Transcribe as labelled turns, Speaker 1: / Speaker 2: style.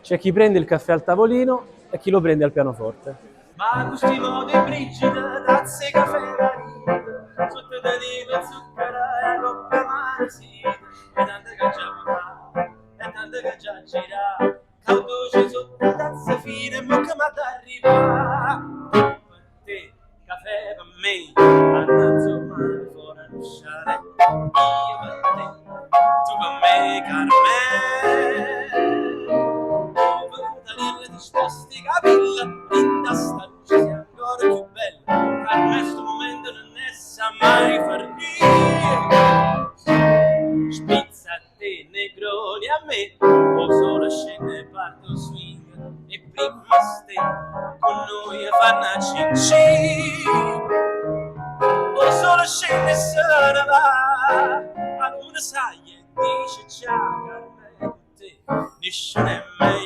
Speaker 1: C'è chi prende il caffè al tavolino e chi lo prende al pianoforte.
Speaker 2: Ma questi modi brigida, tazze, caffè, marito, sotto da diva, zucchera, e coppa marasita, e tante che già vorrà, e tante che già gira, caudoce sotto tazze fine, ma che mi arriva. Per te, caffè per me, andazzo male fuori a lusciare, io per te, tu per me, Carmen. Dalle disposti capilla, linda sta luce sia ancora più bella, per me sto momento non ne sa mai far dire. Spizza a te, negroni a me, o solo scende e parto swing, e prima ste con noi a fanna cicci, o solo scende e se ne va, a luna sai e dice ciao Carmen, con te nessuno è meglio.